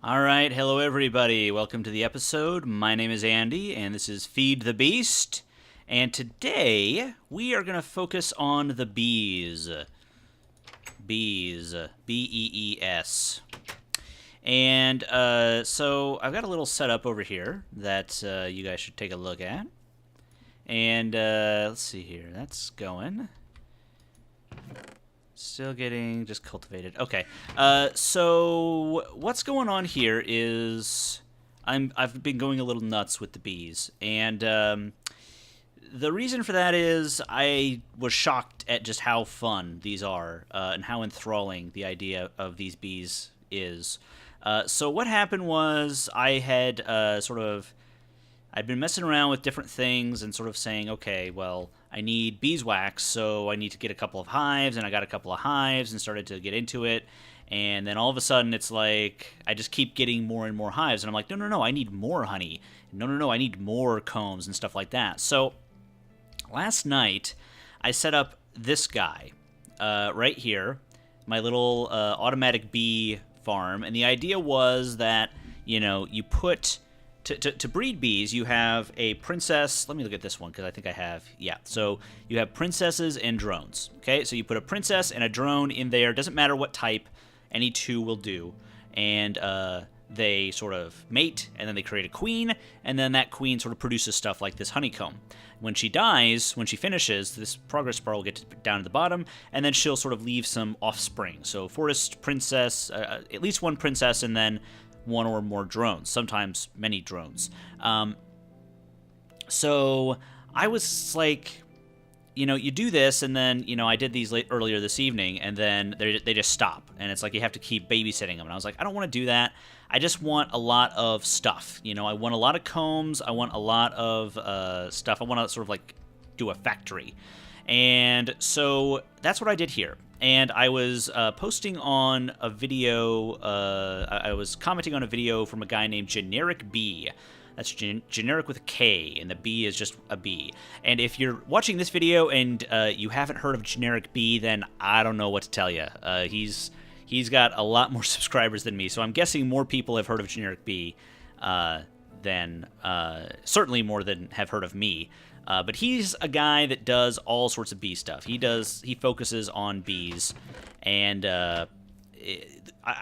All right, hello everybody. Welcome to the episode. My name is Andy, and this is Feed the Beast. And today we are going to focus on the bees. Bees. Bees. And so I've got a little setup over here that you guys should take a look at. And let's see here. That's going. Still getting just cultivated. Okay. So what's going on here is I've been going a little nuts with the bees, and the reason for that is I was shocked at just how fun these are and how enthralling the idea of these bees is. So what happened was I had I'd been messing around with different things and sort of saying, okay, well, I need beeswax, so I need to get a couple of hives, and I got a couple of hives and started to get into it. And then all of a sudden, it's like I just keep getting more and more hives, and I'm like, no, I need more honey. No, I need more combs and stuff like that. So last night, I set up this guy right here, my little automatic bee farm, and the idea was that, you put... To breed bees, you have a princess. Let me look at this one because I think I have. Yeah, so you have princesses and drones. Okay, so you put a princess and a drone in there. Doesn't matter what type, any two will do. And they sort of mate, and then they create a queen, and then that queen sort of produces stuff like this honeycomb. When she dies, when she finishes, this progress bar will get down to the bottom, and then she'll sort of leave some offspring. So forest princess, at least one princess, and then one or more drones, sometimes many drones. So I was like, you do this, and then, I did these earlier this evening, and then they just stop. And it's like you have to keep babysitting them. And I was like, I don't want to do that. I just want a lot of stuff. I want a lot of combs. I want a lot of stuff. I want to sort of like do a factory. And so that's what I did here. And I was posting on a video, I was commenting on a video from a guy named Generic Bee. That's generic with a K, and the B is just a B. And if you're watching this video and you haven't heard of Generic Bee, then I don't know what to tell you. He's got a lot more subscribers than me, so I'm guessing more people have heard of Generic Bee than, certainly more than have heard of me. But he's a guy that does all sorts of bee stuff. He focuses on bees, and I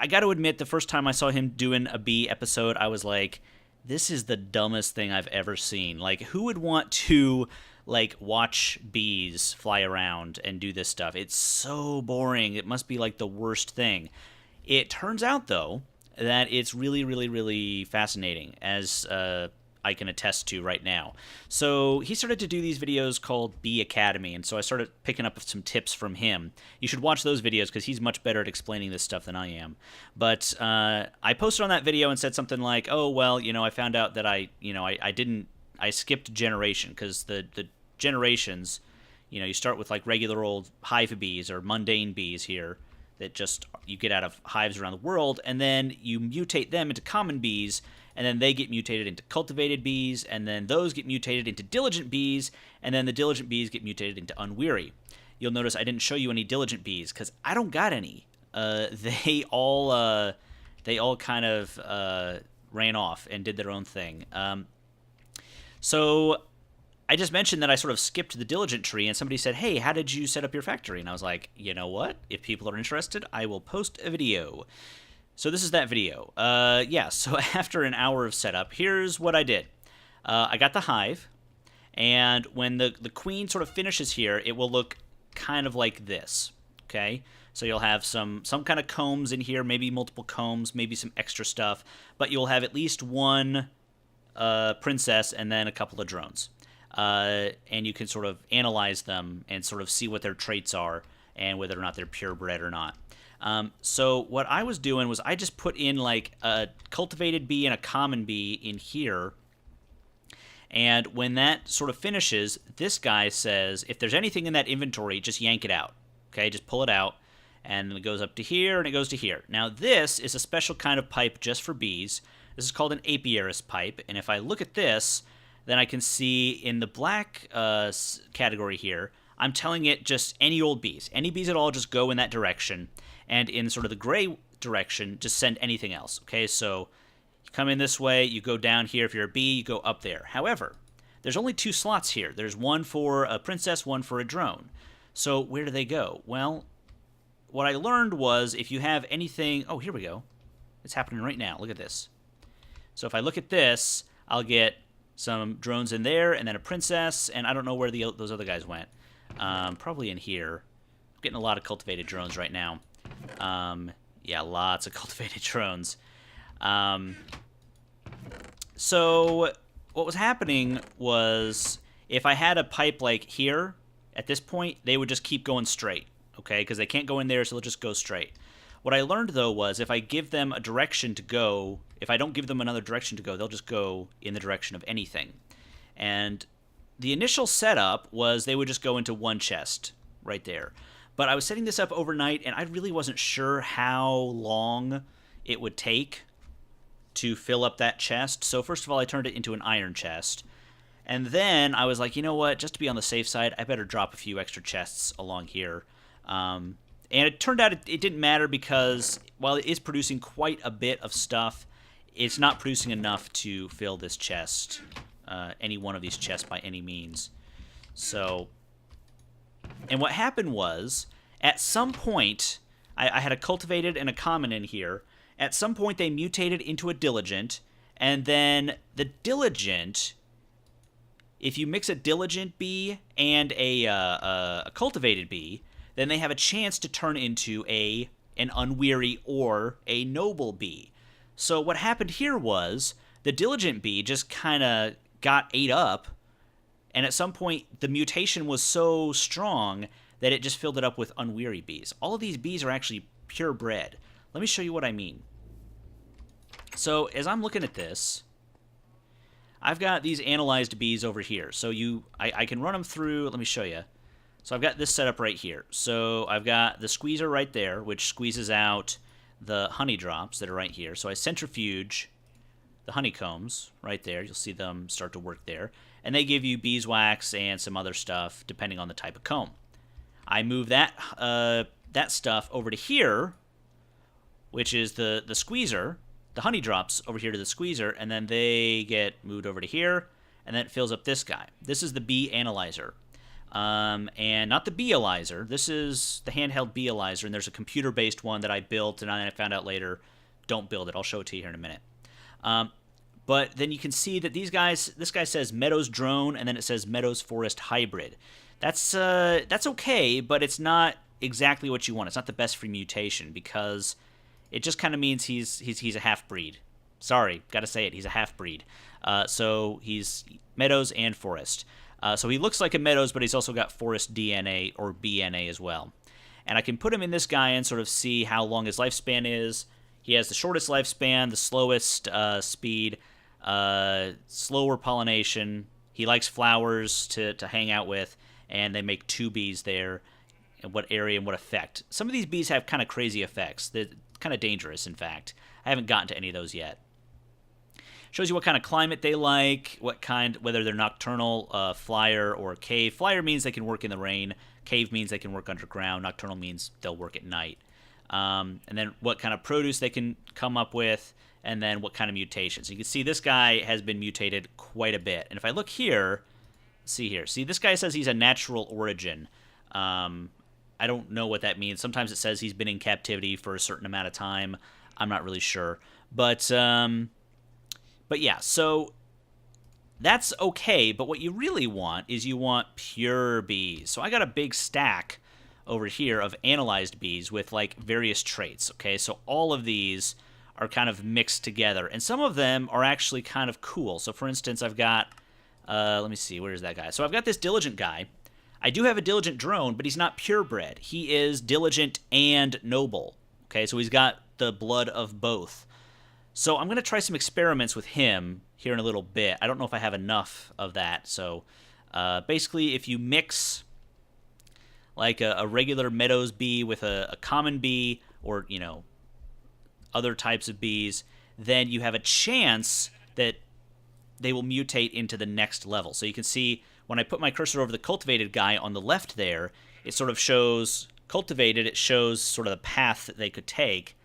got to admit, the first time I saw him doing a bee episode, I was like, this is the dumbest thing I've ever seen. Like, who would want to watch bees fly around and do this stuff? It's so boring. It must be like the worst thing. It turns out, though, that it's really, really, really fascinating, as I can attest to right now. So he started to do these videos called Bee Academy, and so I started picking up some tips from him. You should watch those videos because he's much better at explaining this stuff than I am. But I posted on that video and said something like, oh, well, I found out that I skipped generation, because the generations, you start with like regular old hive bees or mundane bees here that just you get out of hives around the world, and then you mutate them into common bees, and then they get mutated into cultivated bees, and then those get mutated into diligent bees, and then the diligent bees get mutated into unweary. You'll notice I didn't show you any diligent bees because I don't got any. They all kind of ran off and did their own thing. So I just mentioned that I sort of skipped the diligent tree, and somebody said, hey, how did you set up your factory? And I was like, you know what? If people are interested, I will post a video. So this is that video. So after an hour of setup, here's what I did. I got the hive, and when the queen sort of finishes here, it will look kind of like this, okay? So you'll have some kind of combs in here, maybe multiple combs, maybe some extra stuff, but you'll have at least one princess and then a couple of drones. And you can sort of analyze them and sort of see what their traits are and whether or not they're purebred or not. So what I was doing was I just put in like a cultivated bee and a common bee in here. And when that sort of finishes, this guy says, if there's anything in that inventory, just yank it out. Okay, just pull it out. And it goes up to here, and it goes to here. Now, this is a special kind of pipe just for bees. This is called an apiarist pipe. And if I look at this, then I can see in the black category here, I'm telling it just any old bees. Any bees at all, just go in that direction. And in sort of the gray direction, just send anything else. Okay, so you come in this way, you go down here. If you're a bee, you go up there. However, there's only 2 slots here. There's one for a princess, one for a drone. So where do they go? Well, what I learned was if you have anything... Oh, here we go. It's happening right now. Look at this. So if I look at this, I'll get some drones in there and then a princess, and I don't know where those other guys went. Probably in here. I'm getting a lot of cultivated drones right now. Yeah, lots of cultivated drones. So what was happening was if I had a pipe like here, at this point, they would just keep going straight, okay? Because they can't go in there, so they'll just go straight. What I learned, though, was if I give them a direction to go, if I don't give them another direction to go, they'll just go in the direction of anything. And the initial setup was they would just go into one chest right there. But I was setting this up overnight, and I really wasn't sure how long it would take to fill up that chest. So first of all, I turned it into an iron chest. And then I was like, you know what? Just to be on the safe side, I better drop a few extra chests along here. And it turned out it didn't matter because while it is producing quite a bit of stuff, it's not producing enough to fill this chest, any one of these chests by any means. So, and what happened was, at some point, I had a cultivated and a common in here. At some point, they mutated into a diligent, and then the diligent, if you mix a diligent bee and a cultivated bee, then they have a chance to turn into an unweary or a noble bee. So what happened here was the diligent bee just kind of got ate up, and at some point the mutation was so strong that it just filled it up with unweary bees. All of these bees are actually purebred. Let me show you what I mean. So as I'm looking at this, I've got these analyzed bees over here. So I can run them through. Let me show you. So I've got this set up right here. So I've got the squeezer right there, which squeezes out the honey drops that are right here. So I centrifuge the honeycombs right there. You'll see them start to work there. And they give you beeswax and some other stuff depending on the type of comb. I move that stuff over to here, which is the squeezer. The honey drops over here to the squeezer, and then they get moved over to here, and then it fills up this guy. This is the bee analyzer. And not the bee-alyzer. This is the handheld bee-alyzer, and there's a computer-based one that I built, and I found out later, don't build it. I'll show it to you here in a minute. But then you can see that these guys, this guy says Meadows Drone, and then it says Meadows Forest Hybrid. That's okay, but it's not exactly what you want. It's not the best for mutation, because it just kind of means he's a half-breed. Sorry, got to say it. He's a half-breed. So he's Meadows and Forest. So he looks like a Meadows, but he's also got Forest DNA or BNA as well. And I can put him in this guy and sort of see how long his lifespan is. He has the shortest lifespan, the slowest speed, slower pollination. He likes flowers to hang out with, and they make 2 bees there. And what area and what effect. Some of these bees have kind of crazy effects. They're kind of dangerous, in fact. I haven't gotten to any of those yet. Shows you what kind of climate they like, whether they're nocturnal, flyer, or cave. Flyer means they can work in the rain. Cave means they can work underground. Nocturnal means they'll work at night. And then what kind of produce they can come up with, and then what kind of mutations. You can see this guy has been mutated quite a bit. And if I look here, see this guy says he's a natural origin. I don't know what that means. Sometimes it says he's been in captivity for a certain amount of time. I'm not really sure. But yeah, so that's okay, but what you really want is you want pure bees. So I got a big stack over here of analyzed bees with like various traits, okay? So all of these are kind of mixed together, and some of them are actually kind of cool. So for instance, I've got, let me see, where's that guy? So I've got this diligent guy. I do have a diligent drone, but he's not purebred. He is diligent and noble, okay? So he's got the blood of both. So I'm going to try some experiments with him here in a little bit. I don't know if I have enough of that. So basically, if you mix like a regular Meadows bee with a common bee or, you know, other types of bees, then you have a chance that they will mutate into the next level. So you can see when I put my cursor over the cultivated guy on the left there, it sort of shows cultivated. It shows sort of the path that they could take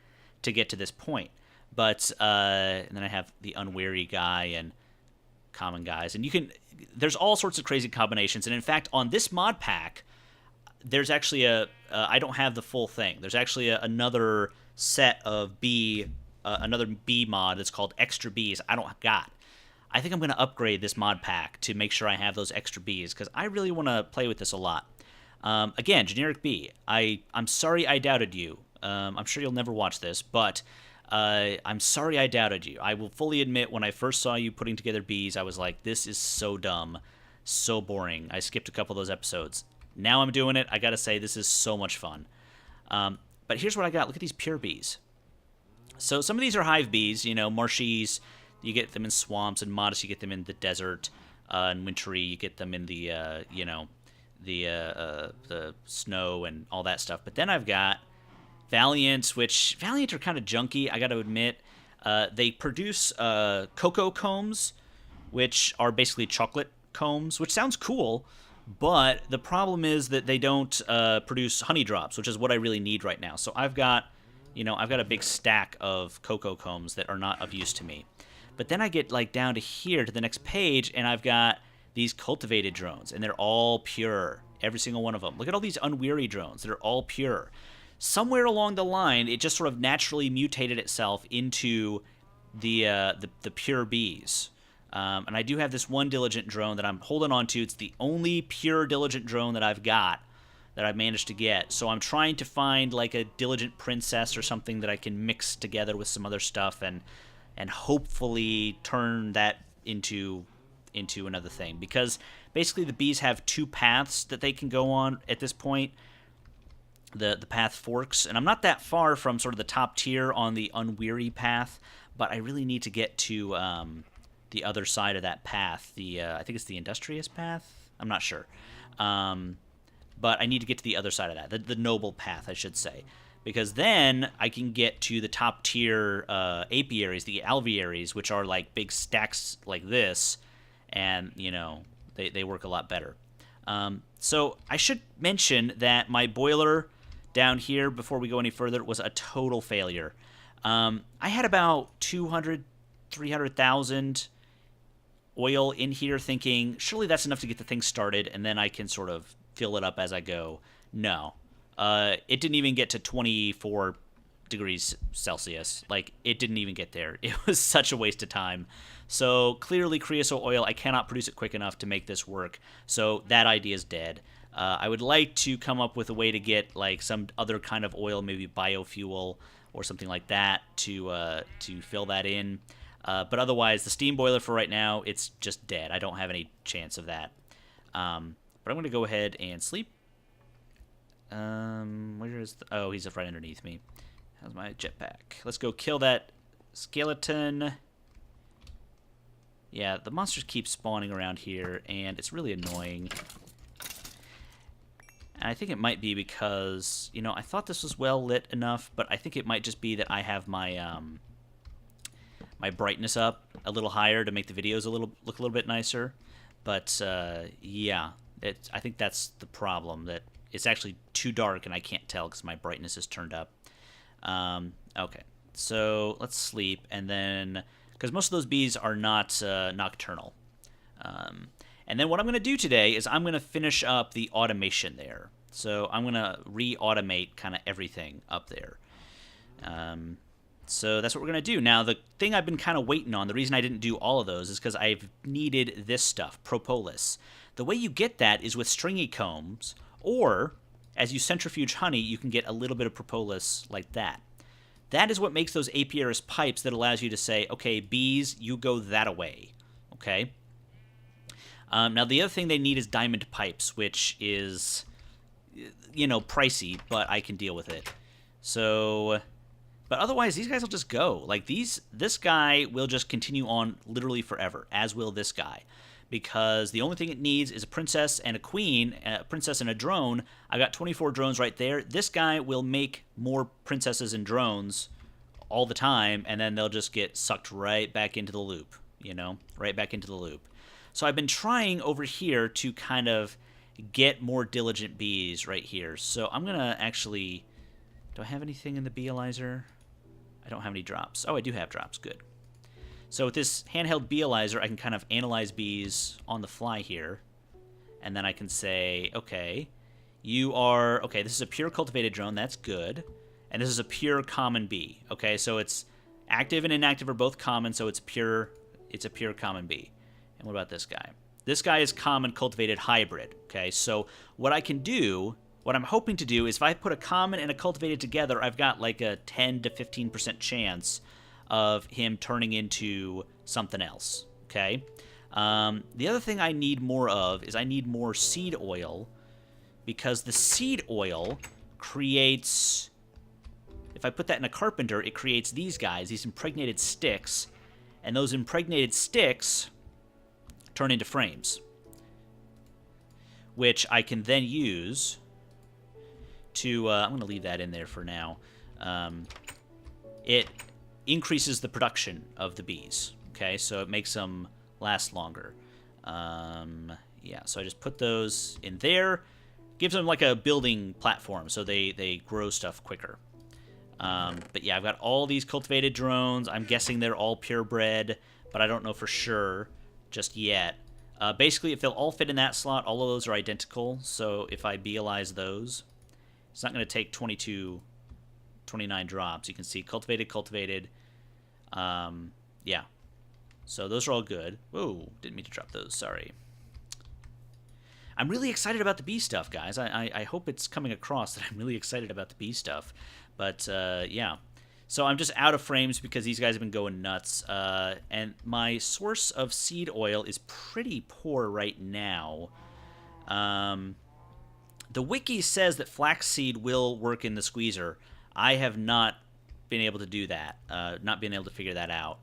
to get to this point. But and then I have the unwary guy and common guys, and there's all sorts of crazy combinations. And in fact, on this mod pack, there's actually I don't have the full thing. There's actually another set of another B mod that's called Extra Bs I don't got. I think I'm going to upgrade this mod pack to make sure I have those extra Bs, because I really want to play with this a lot. Again, generic B. I'm sorry I doubted you. I'm sure you'll never watch this, but I'm sorry I doubted you. I will fully admit, when I first saw you putting together Bs, I was like, this is so dumb, so boring. I skipped a couple of those episodes. Now I'm doing it. I gotta say, this is so much fun. But here's what I got. Look at these pure bees. So some of these are hive bees, marshies. You get them in swamps, and modest you get them in the desert, and wintry you get them in the the snow and all that stuff. But then I've got Valiant, which Valiant are kind of junky, I got to admit. They produce cocoa combs, which are basically chocolate combs, which sounds cool. But the problem is that they don't produce honey drops, which is what I really need right now. So I've got a big stack of cocoa combs that are not of use to me. But then I get down to here to the next page, and I've got these cultivated drones, and they're all pure, every single one of them. Look at all these unweary drones that are all pure. Somewhere along the line, it just sort of naturally mutated itself into the pure bees. And I do have this one diligent drone that I'm holding on to. It's the only pure diligent drone that I've got, that I've managed to get. So I'm trying to find a diligent princess or something that I can mix together with some other stuff and hopefully turn that into another thing. Because basically the bees have two paths that they can go on at this point. The path forks, and I'm not that far from sort of the top tier on the unweary path, but I really need to get to the other side of that path. I think it's the industrious path. I'm not sure. But I need to get to the other side of that, the noble path, I should say. Because then I can get to the top tier apiaries, the alvearies, which are big stacks like this, and, they work a lot better. So I should mention that my boiler down here, before we go any further, was a total failure. I had about 200, 300,000 oil in here, thinking, surely that's enough to get the thing started, and then I can sort of fill it up as I go. No. It didn't even get to 24 degrees Celsius. It didn't even get there. It was such a waste of time. So clearly creosote oil, I cannot produce it quick enough to make this work. So that idea is dead. I would like to come up with a way to get some other kind of oil, maybe biofuel or something like that, to fill that in. But otherwise, the steam boiler for right now, it's just dead. I don't have any chance of that. But I'm going to go ahead and sleep. Where is oh, he's right underneath me. How's my jetpack? Let's go kill that skeleton. Yeah, the monsters keep spawning around here, and it's really annoying. And I think it might be because, I thought this was well lit enough, but I think it might just be that I have my my brightness up a little higher to make the videos look a little bit nicer. But yeah, I think that's the problem, that it's actually too dark and I can't tell because my brightness is turned up. Okay, so let's sleep, and then, because most of those bees are not nocturnal. And then what I'm going to do today is I'm going to finish up the automation there. So I'm going to re-automate kind of everything up there. So that's what we're going to do. Now, the thing I've been kind of waiting on, the reason I didn't do all of those is because I've needed this stuff, propolis. The way you get that is with stringy combs, or as you centrifuge honey, you can get a little bit of propolis like that. That is what makes those apiarist pipes that allows you to say, okay, bees, you go that way, okay? Now, the other thing they need is diamond pipes, which is, pricey, but I can deal with it. So, but otherwise, these guys will just go. This guy will just continue on literally forever, as will this guy. Because the only thing it needs is a princess and a queen, a princess and a drone. I got 24 drones right there. This guy will make more princesses and drones all the time, and then they'll just get sucked right back into the loop, right back into the loop. So I've been trying over here to kind of get more diligent bees right here. So I'm going to actually... Do I have anything in the beealyzer? I don't have any drops. Oh, I do have drops. Good. So with this handheld beealyzer, I can kind of analyze bees on the fly here. And then I can say, okay, you are... Okay, this is a pure cultivated drone. That's good. And this is a pure common bee. Okay, so it's active and inactive are both common, so it's a pure common bee. And what about this guy? This guy is common cultivated hybrid. Okay, so what I can do... What I'm hoping to do is if I put a common and a cultivated together, I've got like a 10 to 15% chance of him turning into something else, okay? The other thing I need more of is I need more seed oil, because the seed oil creates... If I put that in a carpenter, it creates these guys, these impregnated sticks, and those impregnated sticks turn into frames, which I can then use... I'm going to leave that in there for now. It increases the production of the bees. Okay, so it makes them last longer. Yeah, so I just put those in there. Gives them like a building platform, so they grow stuff quicker. But yeah, I've got all these cultivated drones. I'm guessing they're all purebred, but I don't know for sure just yet. Basically, if they'll all fit in that slot, all of those are identical. So if I beealize those... It's not going to take 29 drops. You can see cultivated. Yeah. So those are all good. Whoa, didn't mean to drop those. Sorry. I'm really excited about the bee stuff, guys. I hope it's coming across that I'm really excited about the bee stuff. But, yeah. So I'm just out of frames because these guys have been going nuts. And my source of seed oil is pretty poor right now. The wiki says that flaxseed will work in the squeezer. I have not been able to do that, not been able to figure that out.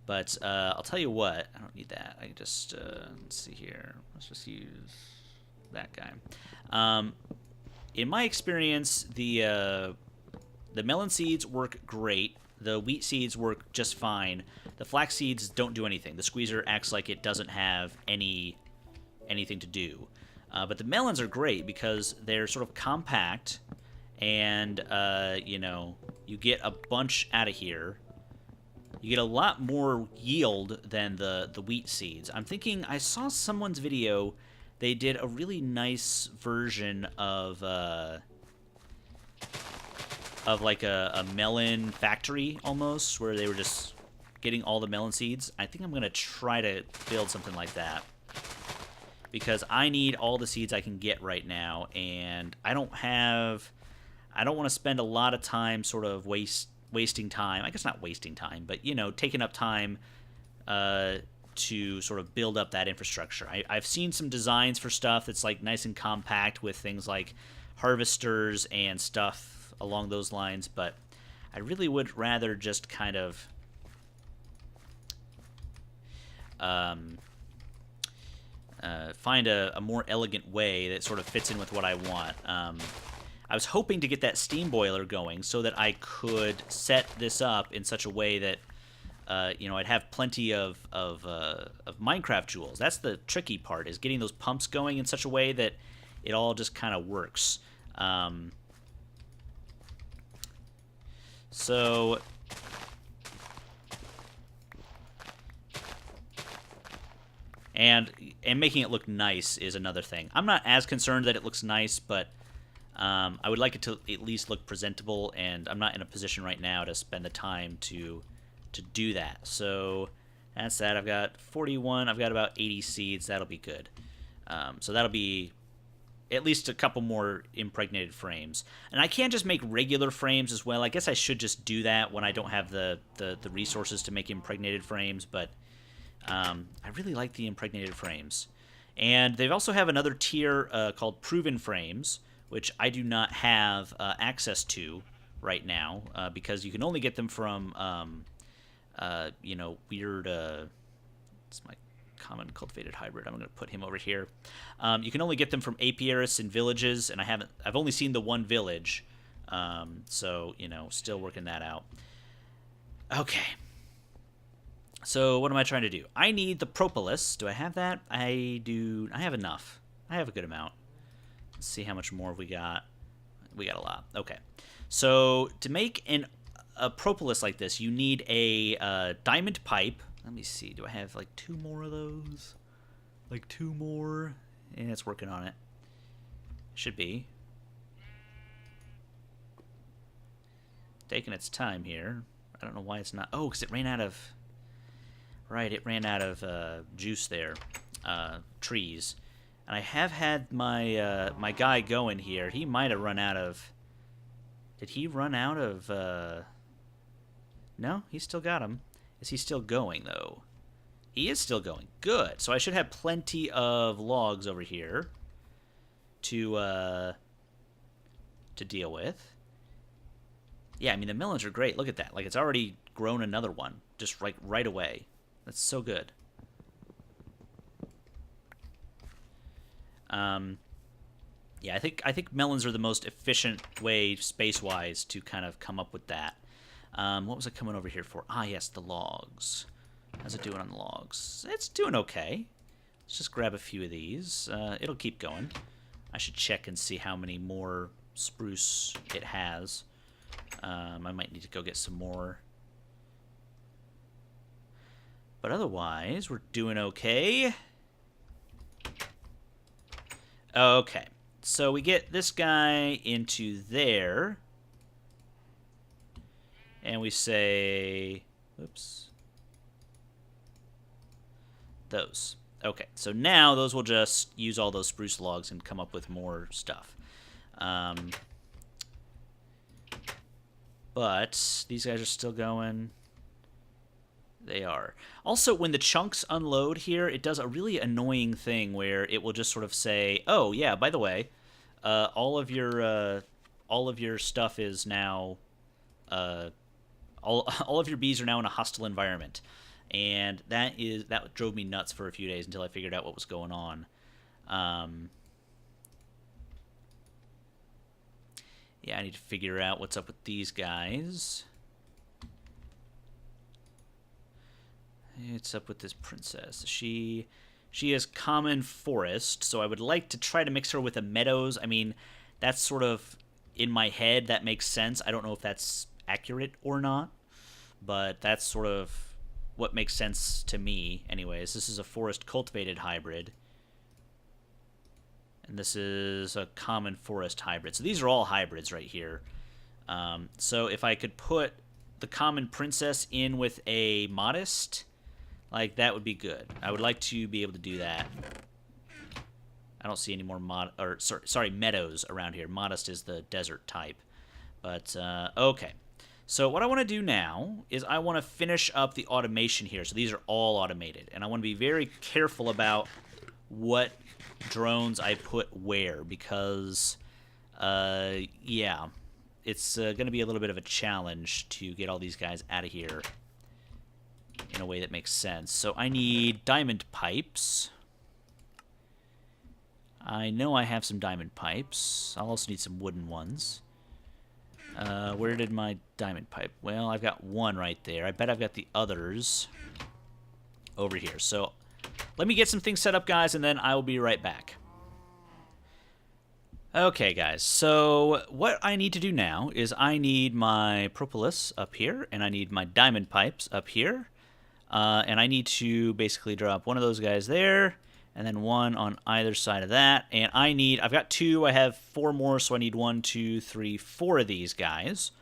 But I'll tell you what, I don't need that. I can just, let's see here. Let's just use that guy. In my experience, the melon seeds work great. The wheat seeds work just fine. The flax seeds don't do anything. The squeezer acts like it doesn't have anything to do. But the melons are great because they're sort of compact, and, you know, you get a bunch out of here. You get a lot more yield than the wheat seeds. I'm thinking, I saw someone's video, they did a really nice version of like a melon factory, almost, where they were just getting all the melon seeds. I think I'm going to try to build something like that, because I need all the seeds I can get right now, and I don't want to spend a lot of time sort of wasting time. I guess not wasting time, but, you know, taking up time to sort of build up that infrastructure. I've seen some designs for stuff that's like nice and compact with things like harvesters and stuff along those lines, but I really would rather just kind of find a more elegant way that sort of fits in with what I want. I was hoping to get that steam boiler going so that I could set this up in such a way that, you know, I'd have plenty of Minecraft jewels. That's the tricky part, is getting those pumps going in such a way that it all just kind of works. So... And making it look nice is another thing. I'm not as concerned that it looks nice, but I would like it to at least look presentable, and I'm not in a position right now to spend the time to do that. So that's that. I've got 41. I've got about 80 seeds. That'll be good. So that'll be at least a couple more impregnated frames. And I can't just make regular frames as well. I guess I should just do that when I don't have the resources to make impregnated frames, but... I really like the impregnated frames. And they also have another tier called Proven Frames, which I do not have access to right now, because you can only get them from, you know, weird... it's my common cultivated hybrid. I'm going to put him over here. You can only get them from apiarists and villages, and I've only seen the one village, so, you know, still working that out. Okay. So what am I trying to do? I need the propolis. Do I have that? I do. I have enough. I have a good amount. Let's see how much more we got. We got a lot. Okay. So to make a propolis like this, you need a diamond pipe. Let me see. Do I have like 2 more of those? Like 2 more? Yeah, it's working on it. Should be. Taking its time here. I don't know why it's not. Oh, because it ran out of... Right, it ran out of juice there. Trees. And I have had my my guy going here. He might have run out of... Did he run out of... No, he still got him. Is he still going, though? He is still going. Good. So I should have plenty of logs over here to deal with. Yeah, I mean, the melons are great. Look at that. Like, it's already grown another one. Just, like, right away. That's so good. Yeah, I think melons are the most efficient way, space-wise, to kind of come up with that. What was I coming over here for? Ah, yes, the logs. How's it doing on the logs? It's doing okay. Let's just grab a few of these. It'll keep going. I should check and see how many more spruce it has. I might need to go get some more. But otherwise, we're doing okay. Okay. So we get this guy into there. And we say... Oops. Those. Okay. So now those will just use all those spruce logs and come up with more stuff. But these guys are still going. They are. Also, when the chunks unload here, it does a really annoying thing where it will just sort of say, "Oh yeah, by the way, all of your stuff is now, all of your bees are now in a hostile environment," and that drove me nuts for a few days until I figured out what was going on. Yeah, I need to figure out what's up with these guys. What's up with this princess? She is common forest, so I would like to try to mix her with a meadows. I mean, that's sort of in my head. That makes sense. I don't know if that's accurate or not, but that's sort of what makes sense to me. Anyways, this is a forest cultivated hybrid. And this is a common forest hybrid. So these are all hybrids right here. So if I could put the common princess in with a modest... Like, that would be good. I would like to be able to do that. I don't see any more meadows around here. Modest is the desert type. But, okay. So what I want to do now is I want to finish up the automation here. So these are all automated. And I want to be very careful about what drones I put where. Because, yeah, it's going to be a little bit of a challenge to get all these guys out of here in a way that makes sense. So I need diamond pipes. I know I have some diamond pipes. I'll also need some wooden ones. Where did my diamond pipe? Well, I've got one right there. I bet I've got the others over here. So let me get some things set up, guys, and then I will be right back. Okay, guys, so what I need to do now is I need my propolis up here, and I need my diamond pipes up here. And I need to basically drop one of those guys there, and then one on either side of that. And I've got 2, I have 4 more, so I need 1, 2, 3, 4 of these guys.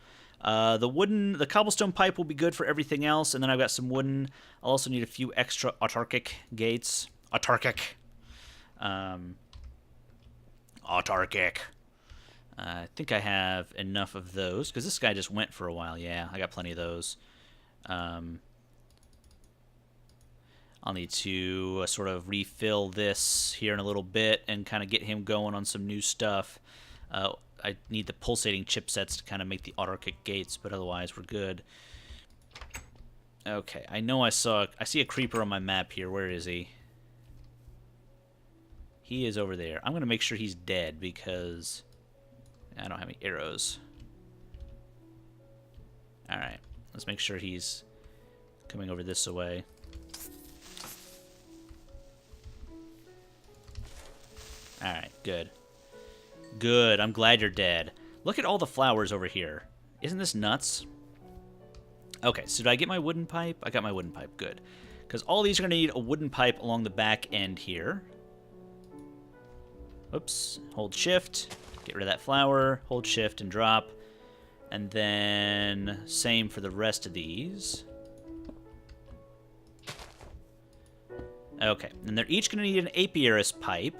The cobblestone pipe will be good for everything else, and then I've got some wooden. I'll also need a few extra autarkic gates. Autarkic. I think I have enough of those, because this guy just went for a while. Yeah, I got plenty of those. I'll need to sort of refill this here in a little bit and kind of get him going on some new stuff. I need the pulsating chipsets to kind of make the autarkic gates, but otherwise we're good. Okay, I know I see a creeper on my map here. Where is he? He is over there. I'm going to make sure he's dead because I don't have any arrows. Alright, let's make sure he's coming over this way. Alright, good. Good, I'm glad you're dead. Look at all the flowers over here. Isn't this nuts? Okay, so did I get my wooden pipe? I got my wooden pipe, good. Because all these are going to need a wooden pipe along the back end here. Oops, hold shift, get rid of that flower, hold shift and drop. And then same for the rest of these. Okay, and they're each going to need an apiarist pipe.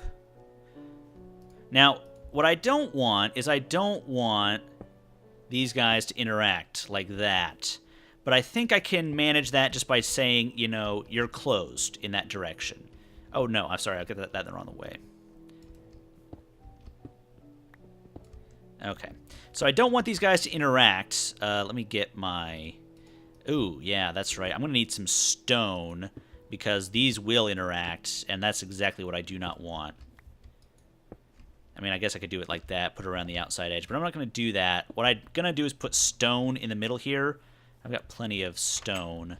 Now, what I don't want is I don't want these guys to interact like that. But I think I can manage that just by saying, you know, you're closed in that direction. Oh, no, I'm sorry, I got that the wrong way. Okay, so I don't want these guys to interact. Let me get my... Ooh, yeah, that's right. I'm going to need some stone because these will interact, and that's exactly what I do not want. I mean, I guess I could do it like that, put it around the outside edge, but I'm not going to do that. What I'm going to do is put stone in the middle here. I've got plenty of stone.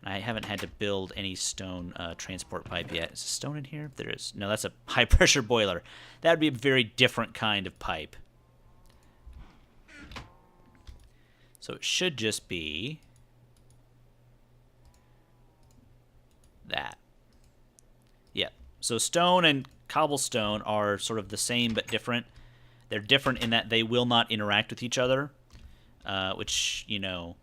I haven't had to build any stone transport pipe yet. Is there stone in here? There is. No, that's a high-pressure boiler. That would be a very different kind of pipe. So it should just be that. Yep. So stone and cobblestone are sort of the same but different. They're different in that they will not interact with each other, which, you know,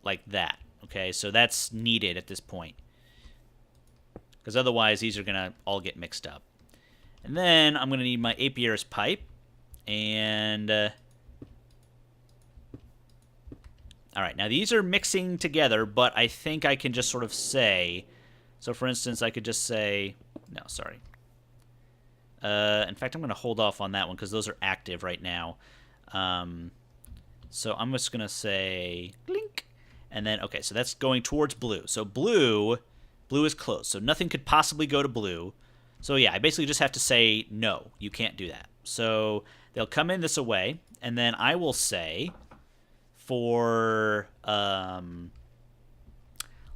like that. Okay, so that's needed at this point. Because otherwise these are going to all get mixed up. And then I'm going to need my apiarist pipe. And... all right, now these are mixing together, but I think I can just sort of say... So, for instance, I could just say... No, sorry. In fact, I'm going to hold off on that one because those are active right now. So I'm just going to say... Blink. And then, okay, so that's going towards blue. So blue is closed. So nothing could possibly go to blue. So, yeah, I basically just have to say, no, you can't do that. So they'll come in this way, and then I will say... For,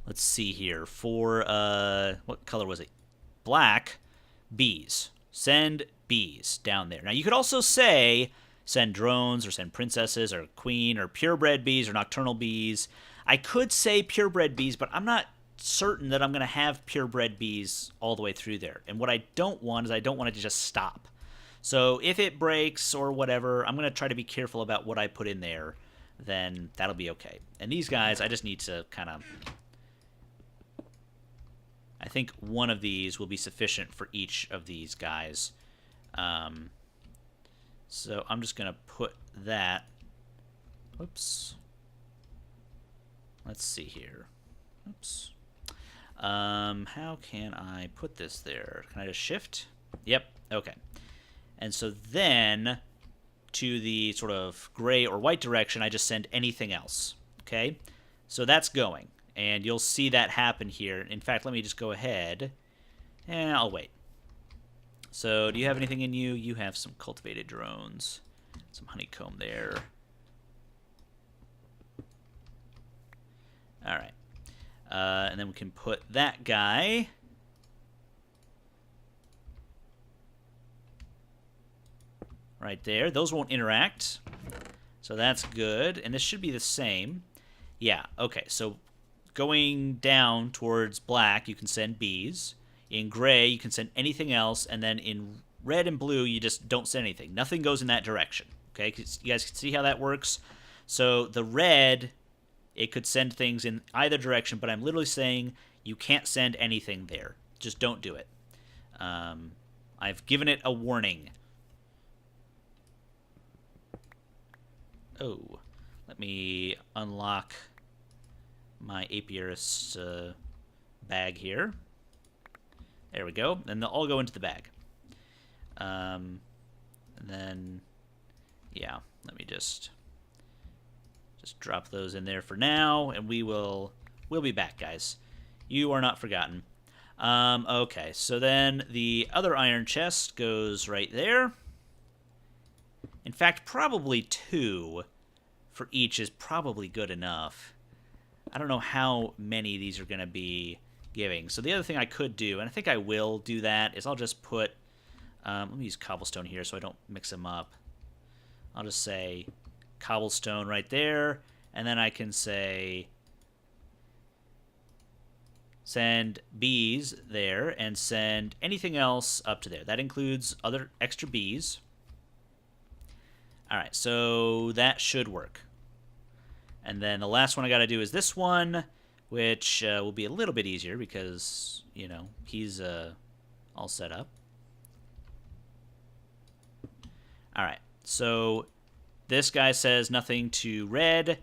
let's see here. For, what color was it? Black, bees. Send bees down there. Now, you could also say send drones or send princesses or queen or purebred bees or nocturnal bees. I could say purebred bees, but I'm not certain that I'm going to have purebred bees all the way through there. And what I don't want is I don't want it to just stop. So if it breaks or whatever, I'm going to try to be careful about what I put in there. Then that'll be okay. And these guys, I just need to kind of... I think one of these will be sufficient for each of these guys. So I'm just going to put that... Oops. Let's see here. Oops. How can I put this there? Can I just shift? Yep. Okay. And so then... to the sort of gray or white direction, I just send anything else, okay? So that's going, and you'll see that happen here. In fact, let me just go ahead, and I'll wait. So do you have anything in you? You have some cultivated drones, some honeycomb there. All right, and then we can put that guy... right there. Those won't interact. So that's good. And this should be the same. Yeah, okay. So going down towards black, you can send bees. In gray, you can send anything else. And then in red and blue, you just don't send anything. Nothing goes in that direction. Okay, you guys can see how that works? So the red, it could send things in either direction, but I'm literally saying you can't send anything there. Just don't do it. I've given it a warning. Oh, let me unlock my apiarist bag here. There we go. And they'll all go into the bag. And then, yeah, let me just drop those in there for now, and we'll be back, guys. You are not forgotten. Okay, so then the other iron chest goes right there. In fact, probably 2 for each is probably good enough. I don't know how many these are going to be giving. So the other thing I could do, and I think I will do that, is I'll just put... let me use cobblestone here so I don't mix them up. I'll just say cobblestone right there, and then I can say send bees there, and send anything else up to there. That includes other extra bees. All right, so that should work. And then the last one I got to do is this one, which will be a little bit easier because, you know, he's all set up. All right, so this guy says nothing to red.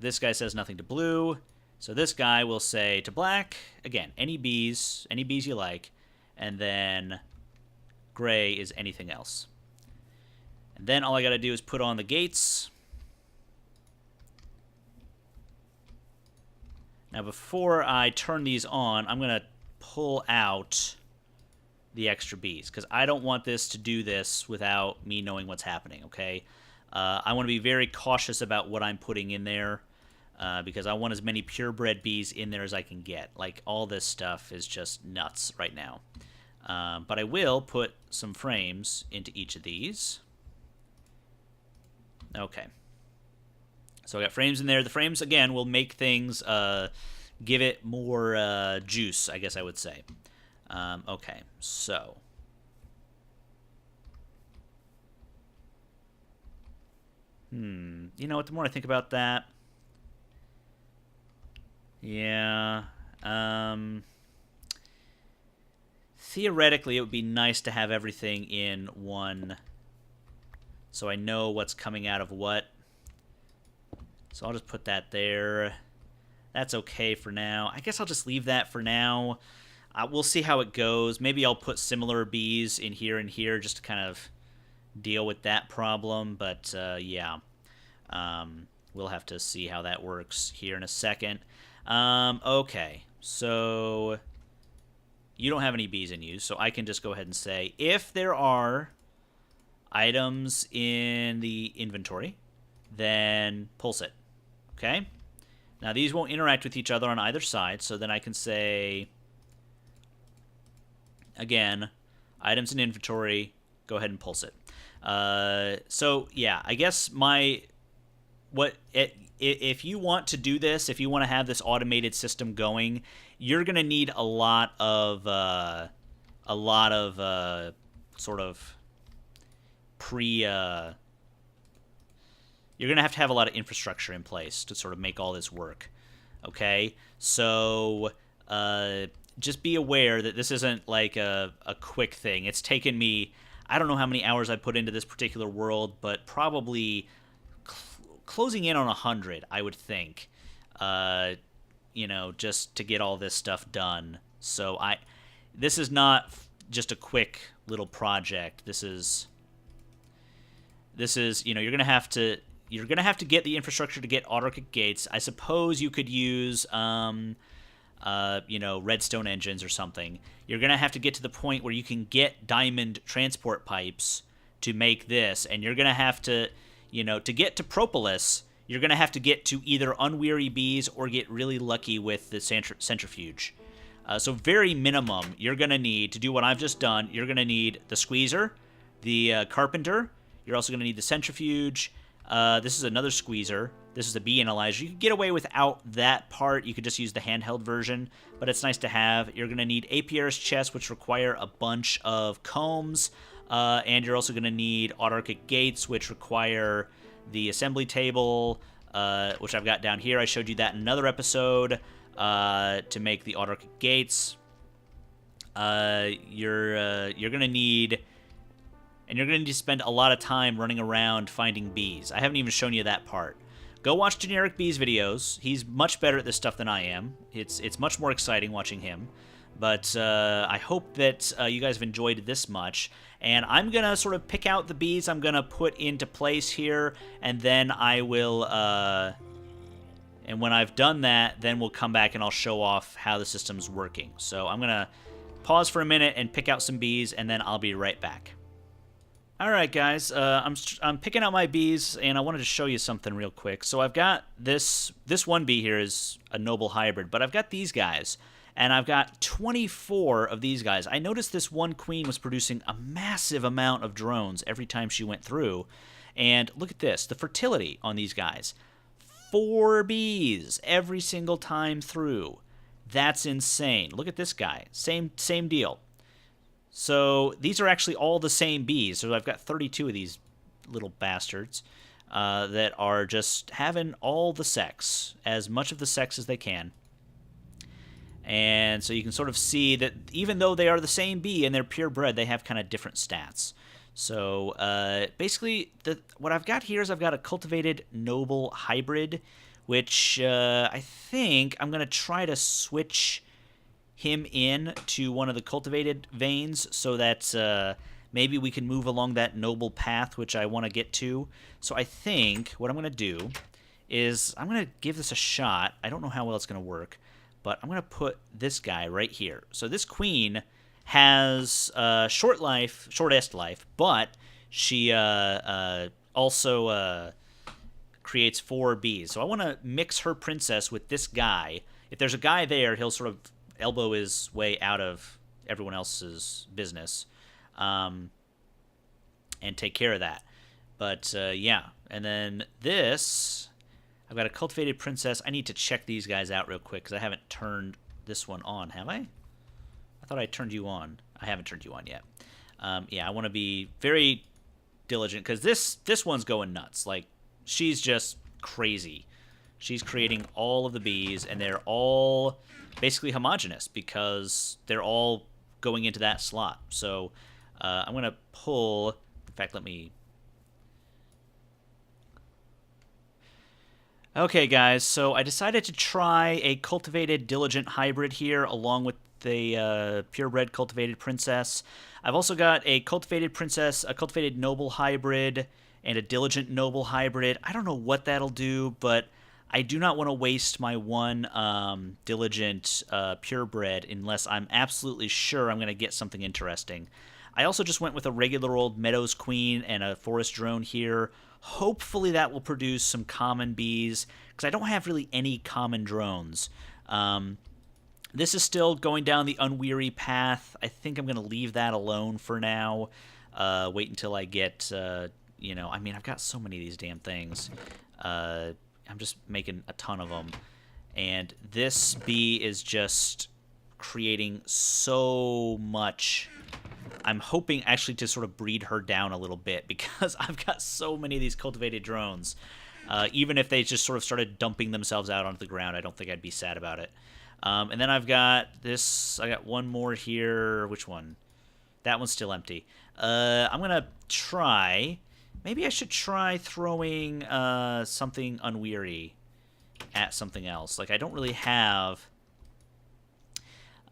This guy says nothing to blue. So this guy will say to black, again, any bees you like, and then gray is anything else. And then all I got to do is put on the gates. Now before I turn these on, I'm going to pull out the extra bees because I don't want this to do this without me knowing what's happening, okay? I want to be very cautious about what I'm putting in there because I want as many purebred bees in there as I can get. Like, all this stuff is just nuts right now. But I will put some frames into each of these. Okay. So I got frames in there. The frames, again, will make things, give it more juice, I guess I would say. Okay, so. You know what, the more I think about that, yeah, theoretically it would be nice to have everything in one so I know what's coming out of what. So I'll just put that there. That's okay for now. I guess I'll just leave that for now. We'll see how it goes. Maybe I'll put similar bees in here and here just to kind of deal with that problem. But, yeah. We'll have to see how that works here in a second. Okay. So you don't have any bees in you, so I can just go ahead and say if there are items in the inventory, then pulse it. Okay? Now, these won't interact with each other on either side, so then I can say, again, items in inventory, go ahead and pulse it. So, yeah, I guess if you want to do this, if you want to have this automated system going, you're going to need a lot of sort of you're going to have a lot of infrastructure in place to sort of make all this work, okay? So just be aware that this isn't like a quick thing. It's taken me, I don't know how many hours I put into this particular world, but probably closing in on 100, I would think, you know, just to get all this stuff done. So this is not just a quick little project. This is, you know, you're going to have to get the infrastructure to get auto-kick gates. I suppose you could use, you know, redstone engines or something. You're going to have to get to the point where you can get diamond transport pipes to make this, and you're going to have to, you know, to get to propolis, you're going to have to get to either unweary bees or get really lucky with the centrifuge. So very minimum, you're going to need, to do what I've just done, you're going to need the squeezer, the carpenter. You're also going to need the centrifuge. This is another squeezer. This is a bee analyzer. You can get away without that part. You could just use the handheld version, but it's nice to have. You're going to need apiarist chests, which require a bunch of combs, and you're also going to need autarchic gates, which require the assembly table, which I've got down here. I showed you that in another episode to make the autarchic gates. You're going to need... And you're going to need to spend a lot of time running around finding bees. I haven't even shown you that part. Go watch Generic Bees videos. He's much better at this stuff than I am. It's much more exciting watching him. But I hope that you guys have enjoyed this much. And I'm going to sort of pick out the bees I'm going to put into place here. And then I will... and when I've done that, then we'll come back and I'll show off how the system's working. So I'm going to pause for a minute and pick out some bees, and then I'll be right back. All right, guys, I'm picking out my bees, and I wanted to show you something real quick. So I've got this one bee here is a noble hybrid, but I've got these guys, and I've got 24 of these guys. I noticed this one queen was producing a massive amount of drones every time she went through, and look at this, the fertility on these guys. 4 bees every single time through. That's insane. Look at this guy. Same deal. So these are actually all the same bees. So I've got 32 of these little bastards that are just having all the sex, as much of the sex as they can. And so you can sort of see that even though they are the same bee and they're purebred, they have kind of different stats. So basically, what I've got here is I've got a cultivated noble hybrid, which I think I'm going to try to switch him in to one of the cultivated veins so that maybe we can move along that noble path, which I want to get to. So I think what I'm going to do is I'm going to give this a shot. I don't know how well it's going to work, but I'm going to put this guy right here. So this queen has shortest life, but she also creates 4 bees. So I want to mix her princess with this guy. If there's a guy there, he'll sort of elbow his way out of everyone else's business and take care of that. But yeah, and then this, I've got a cultivated princess. I need to check these guys out real quick because I haven't turned this one on, have I? I thought I turned you on. I haven't turned you on yet. Yeah, I want to be very diligent because this one's going nuts. Like, she's just crazy. She's creating all of the bees, and they're all basically homogenous because they're all going into that slot. So I'm going to pull... In fact, let me... Okay, guys, so I decided to try a cultivated diligent hybrid here along with the purebred cultivated princess. I've also got a cultivated princess, a cultivated noble hybrid, and a diligent noble hybrid. I don't know what that'll do, but I do not want to waste my one diligent purebred unless I'm absolutely sure I'm going to get something interesting. I also just went with a regular old Meadows Queen and a Forest Drone here. Hopefully that will produce some common bees, because I don't have really any common drones. This is still going down the Unweary path. I think I'm going to leave that alone for now. Wait until I get, you know, I mean, I've got so many of these damn things. I'm just making a ton of them. And this bee is just creating so much. I'm hoping actually to sort of breed her down a little bit because I've got so many of these cultivated drones. Even if they just sort of started dumping themselves out onto the ground, I don't think I'd be sad about it. And then I've got this. I got one more here. Which one? That one's still empty. I'm going to try. Maybe I should try throwing something Unweary at something else. Like, I don't really have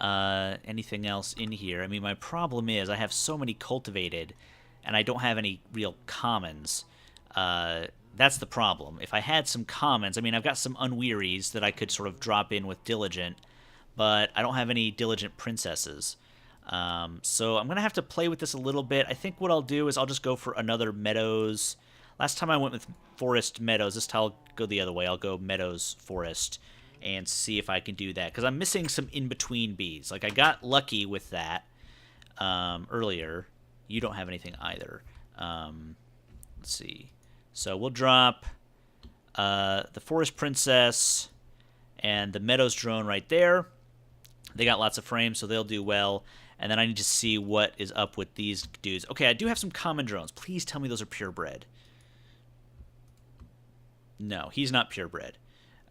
anything else in here. I mean, my problem is I have so many cultivated, and I don't have any real commons. That's the problem. If I had some commons, I mean, I've got some Unwearies that I could sort of drop in with Diligent, but I don't have any Diligent Princesses. So I'm going to have to play with this a little bit. I think what I'll do is I'll just go for another Meadows. Last time I went with Forest Meadows. This time I'll go the other way. I'll go Meadows Forest and see if I can do that, because I'm missing some in-between bees. Like, I got lucky with that earlier. You don't have anything either. Let's see. So we'll drop the Forest Princess and the Meadows Drone right there. They got lots of frames, so they'll do well. And then I need to see what is up with these dudes. Okay, I do have some common drones. Please tell me those are purebred. No, he's not purebred.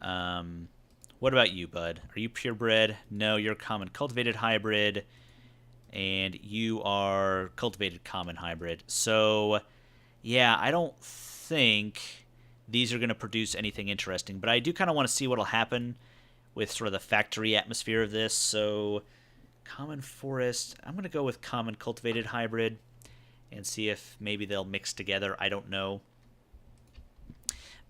What about you, bud? Are you purebred? No, you're common cultivated hybrid. And you are cultivated common hybrid. So, yeah, I don't think these are going to produce anything interesting. But I do kind of want to see what will happen with sort of the factory atmosphere of this. So, common forest. I'm going to go with common cultivated hybrid and see if maybe they'll mix together. I don't know.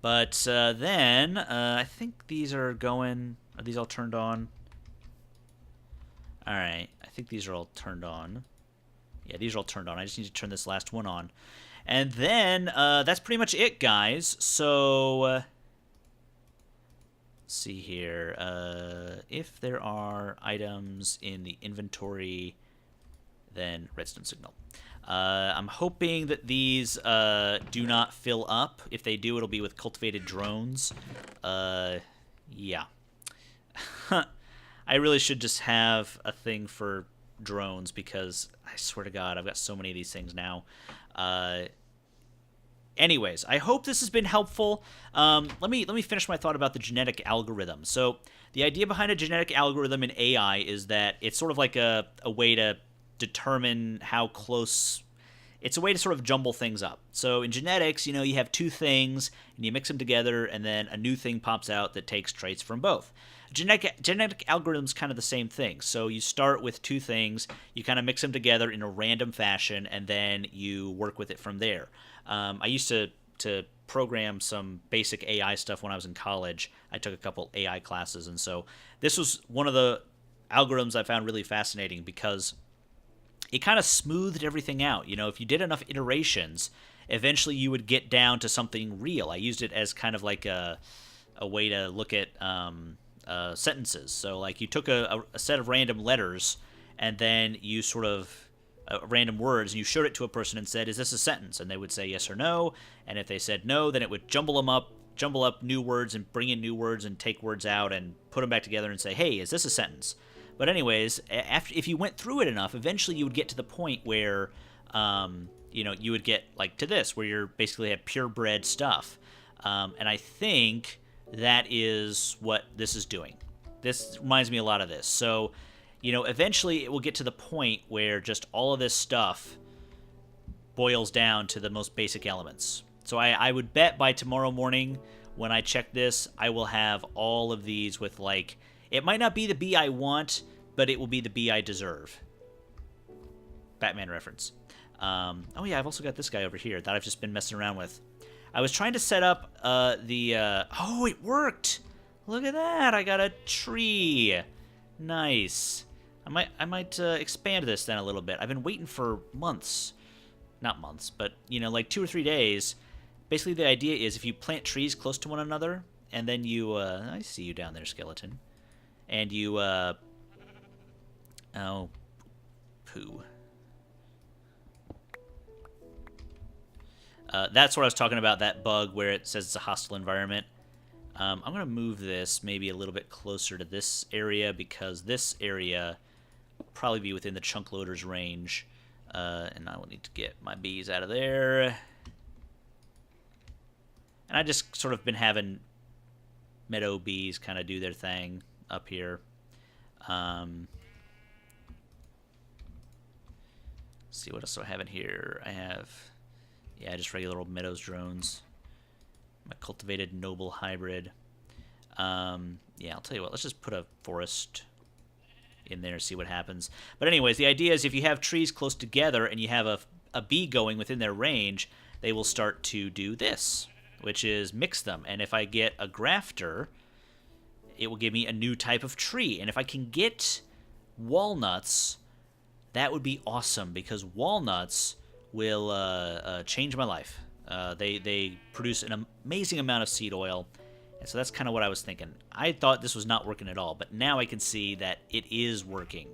But then, I think these are going... Are these all turned on? Alright, I think these are all turned on. Yeah, these are all turned on. I just need to turn this last one on. And then, that's pretty much it, guys. So, let's see here. If there are items in the inventory, then redstone signal. I'm hoping that these do not fill up. If they do, it'll be with cultivated drones. Yeah. I really should just have a thing for drones because I swear to God, I've got so many of these things now. Uh, Anyways, I hope this has been helpful. Let me finish my thought about the genetic algorithm. So the idea behind a genetic algorithm in AI is that it's sort of like a way to determine how close. It's a way to sort of jumble things up. So in genetics, you have two things and you mix them together, and then a new thing pops out that takes traits from both. Genetic algorithm's kind of the same thing. So you start with two things, you kind of mix them together in a random fashion, and then you work with it from there. I used to program some basic AI stuff when I was in college. I took a couple AI classes, and so this was one of the algorithms I found really fascinating because it kind of smoothed everything out. If you did enough iterations, eventually you would get down to something real. I used it as kind of like a way to look at sentences. So like you took a set of random letters and then you sort of random words, and you showed it to a person and said, is this a sentence? And they would say yes or no. And if they said no, then it would jumble up new words and bring in new words and take words out and put them back together and say, hey, is this a sentence? But anyways, if you went through it enough, eventually you would get to the point where you would get like to this, where you're basically have purebred stuff. And I think that is what this is doing. This reminds me a lot of this. So eventually it will get to the point where just all of this stuff boils down to the most basic elements. So I would bet by tomorrow morning when I check this, I will have all of these with like, it might not be the bee I want, but it will be the bee I deserve. Batman reference. Oh yeah, I've also got this guy over here that I've just been messing around with. I was trying to set up oh, it worked! Look at that! I got a tree! Nice. I might expand this then a little bit. I've been waiting for months. Not months, but, like 2 or 3 days. Basically, the idea is if you plant trees close to one another, and then you, I see you down there, skeleton. And you, oh, poo. That's what I was talking about, that bug where it says it's a hostile environment. I'm going to move this maybe a little bit closer to this area because this area will probably be within the chunk loader's range. And I will need to get my bees out of there. And I just sort of been having meadow bees kind of do their thing up here. Let's see what else do I have in here. I have, yeah, just regular old meadows drones. My cultivated noble hybrid. Yeah, I'll tell you what. Let's just put a forest in there, see what happens. But anyways, the idea is if you have trees close together and you have a bee going within their range, they will start to do this, which is mix them. And if I get a grafter, it will give me a new type of tree. And if I can get walnuts, that would be awesome because walnuts will change my life. They produce an amazing amount of seed oil, and so that's kind of what I was thinking. I thought this was not working at all, but now I can see that it is working,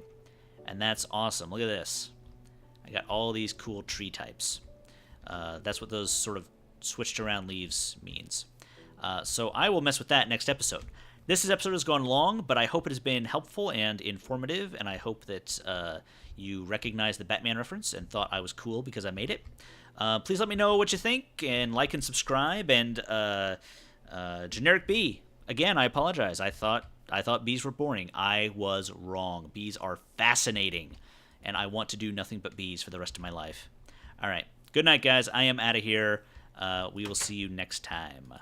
and that's awesome. Look at this. I got all these cool tree types. That's what those sort of switched around leaves means. So I will mess with that next episode. This episode has gone long, but I hope it has been helpful and informative, and I hope that you recognized the Batman reference and thought I was cool because I made it. Please let me know what you think, and like and subscribe, and generic bee. Again, I apologize. I thought bees were boring. I was wrong. Bees are fascinating, and I want to do nothing but bees for the rest of my life. All right. Good night, guys. I am out of here. We will see you next time.